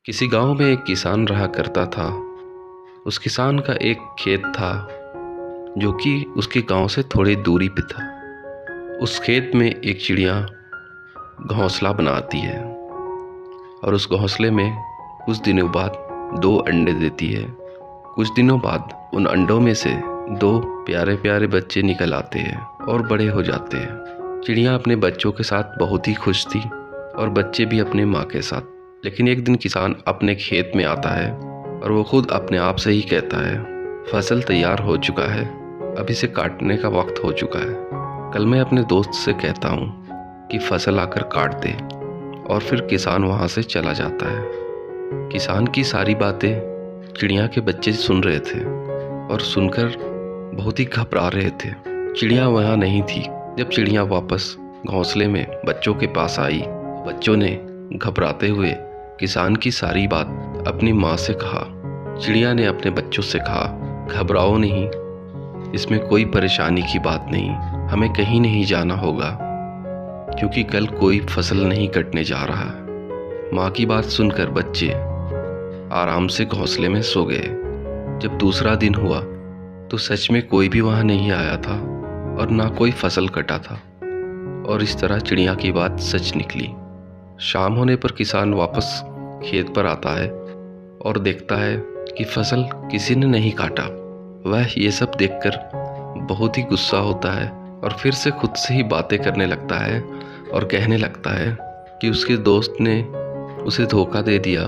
किसी गांव में एक किसान रहा करता था। उस किसान का एक खेत था जो कि उसके गांव से थोड़ी दूरी पे था। उस खेत में एक चिड़िया घोंसला बनाती है और उस घोंसले में कुछ दिनों बाद 2 अंडे देती है। कुछ दिनों बाद उन अंडों में से 2 प्यारे प्यारे बच्चे निकल आते हैं और बड़े हो जाते हैं। चिड़िया अपने बच्चों के साथ बहुत ही खुश थी और बच्चे भी अपने माँ के साथ। लेकिन एक दिन किसान अपने खेत में आता है और वो खुद अपने आप से ही कहता है, फसल तैयार हो चुका है, अब इसे काटने का वक्त हो चुका है। कल मैं अपने दोस्त से कहता हूँ कि फसल आकर काट दे। और फिर किसान वहाँ से चला जाता है। किसान की सारी बातें चिड़िया के बच्चे सुन रहे थे और सुनकर बहुत ही घबरा रहे थे। चिड़िया वहाँ नहीं थी। जब चिड़िया वापस घोंसले में बच्चों के पास आई, बच्चों ने घबराते हुए किसान की सारी बात अपनी माँ से कहा। चिड़िया ने अपने बच्चों से कहा, घबराओ नहीं, इसमें कोई परेशानी की बात नहीं, हमें कहीं नहीं जाना होगा क्योंकि कल कोई फसल नहीं कटने जा रहा है। माँ की बात सुनकर बच्चे आराम से घोंसले में सो गए। जब दूसरा दिन हुआ तो सच में कोई भी वहाँ नहीं आया था और ना कोई फसल कटा था और इस तरह चिड़िया की बात सच निकली। शाम होने पर किसान वापस खेत पर आता है और देखता है कि फसल किसी ने नहीं काटा। वह ये सब देखकर बहुत ही गुस्सा होता है और फिर से खुद से ही बातें करने लगता है और कहने लगता है कि उसके दोस्त ने उसे धोखा दे दिया,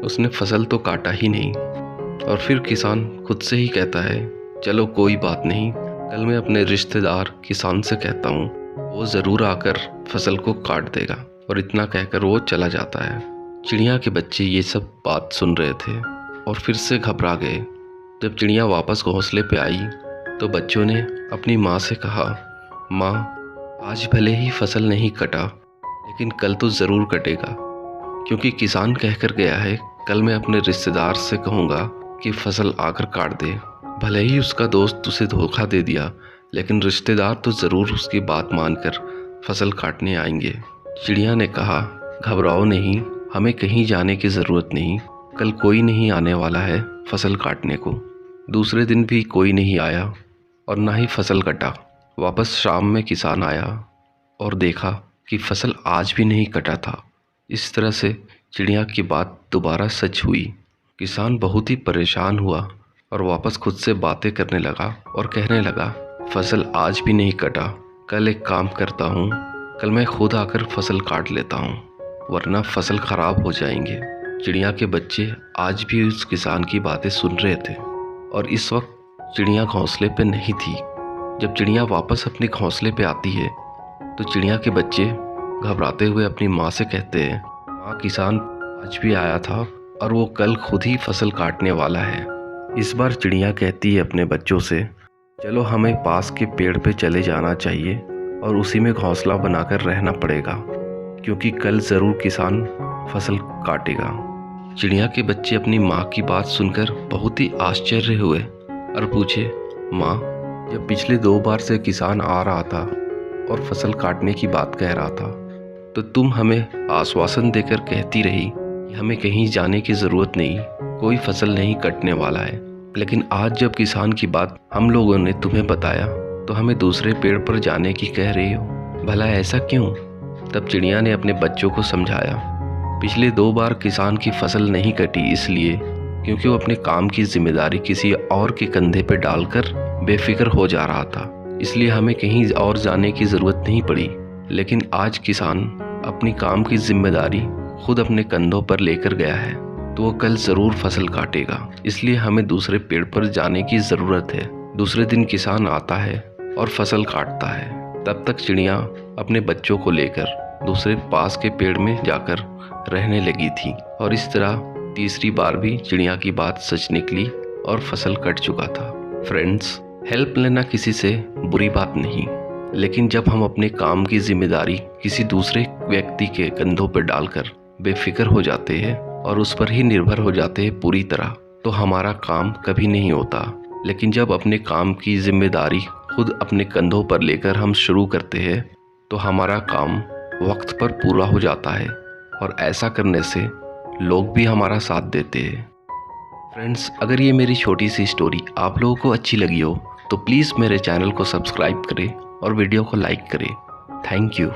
उसने फसल तो काटा ही नहीं। और फिर किसान खुद से ही कहता है, चलो कोई बात नहीं, कल मैं अपने रिश्तेदार किसान से कहता हूँ, वो ज़रूर आकर फसल को काट देगा। और इतना कहकर वो चला जाता है। चिड़िया के बच्चे ये सब बात सुन रहे थे और फिर से घबरा गए। जब चिड़िया वापस घोंसले पे आई तो बच्चों ने अपनी माँ से कहा, माँ, आज भले ही फसल नहीं कटा लेकिन कल तो ज़रूर कटेगा, क्योंकि किसान कहकर गया है कल मैं अपने रिश्तेदार से कहूँगा कि फसल आकर काट दे। भले ही उसका दोस्त उसे धोखा दे दिया लेकिन रिश्तेदार तो ज़रूर उसकी बात मानकर फसल काटने आएंगे। चिड़िया ने कहा, घबराओ नहीं, हमें कहीं जाने की ज़रूरत नहीं, कल कोई नहीं आने वाला है फसल काटने को। दूसरे दिन भी कोई नहीं आया और ना ही फसल कटा। वापस शाम में किसान आया और देखा कि फसल आज भी नहीं कटा था। इस तरह से चिड़िया की बात दोबारा सच हुई। किसान बहुत ही परेशान हुआ और वापस खुद से बातें करने लगा और कहने लगा, फसल आज भी नहीं कटा, कल एक काम करता हूँ, कल मैं खुद आकर फसल काट लेता हूँ, वरना फसल खराब हो जाएंगे। चिड़िया के बच्चे आज भी उस किसान की बातें सुन रहे थे और इस वक्त चिड़िया घोंसले पे नहीं थी। जब चिड़िया वापस अपने घोंसले पे आती है तो चिड़िया के बच्चे घबराते हुए अपनी माँ से कहते हैं, माँ, किसान आज भी आया था और वो कल खुद ही फसल काटने वाला है। इस बार चिड़िया कहती है अपने बच्चों से, चलो हमें पास के पेड़ पे चले जाना चाहिए और उसी में घोंसला बनाकर रहना पड़ेगा, क्योंकि कल ज़रूर किसान फसल काटेगा। चिड़िया के बच्चे अपनी माँ की बात सुनकर बहुत ही आश्चर्य हुए और पूछे, माँ, जब पिछले 2 बार से किसान आ रहा था और फसल काटने की बात कह रहा था तो तुम हमें आश्वासन देकर कहती रही कि हमें कहीं जाने की ज़रूरत नहीं, कोई फसल नहीं कटने वाला है। लेकिन आज जब किसान की बात हम लोगों ने तुम्हें बताया तो हमें दूसरे पेड़ पर जाने की कह रही हो, भला ऐसा क्यों? तब चिड़िया ने अपने बच्चों को समझाया, पिछले 2 बार किसान की फसल नहीं कटी इसलिए क्योंकि वो अपने काम की जिम्मेदारी किसी और के कंधे पर डालकर बेफिक्र हो जा रहा था, इसलिए हमें कहीं और जाने की ज़रूरत नहीं पड़ी। लेकिन आज किसान अपनी काम की जिम्मेदारी खुद अपने कंधों पर लेकर गया है तो वो कल ज़रूर फसल काटेगा, इसलिए हमें दूसरे पेड़ पर जाने की ज़रूरत है। दूसरे दिन किसान आता है और फसल काटता है। तब तक चिड़िया अपने बच्चों को लेकर दूसरे पास के पेड़ में जाकर रहने लगी थी और इस तरह तीसरी बार भी चिड़िया की बात सच निकली और फसल कट चुका था। फ्रेंड्स, हेल्प लेना किसी से बुरी बात नहीं, लेकिन जब हम अपने काम की जिम्मेदारी किसी दूसरे व्यक्ति के कंधों पर डालकर बेफिक्र हो जाते हैं और उस पर ही निर्भर हो जाते हैं पूरी तरह, तो हमारा काम कभी नहीं होता। लेकिन जब अपने काम की जिम्मेदारी खुद अपने कंधों पर लेकर हम शुरू करते हैं तो हमारा काम वक्त पर पूरा हो जाता है और ऐसा करने से लोग भी हमारा साथ देते हैं। फ्रेंड्स, अगर ये मेरी छोटी सी स्टोरी आप लोगों को अच्छी लगी हो तो प्लीज़ मेरे चैनल को सब्सक्राइब करें और वीडियो को लाइक करें। Thank you.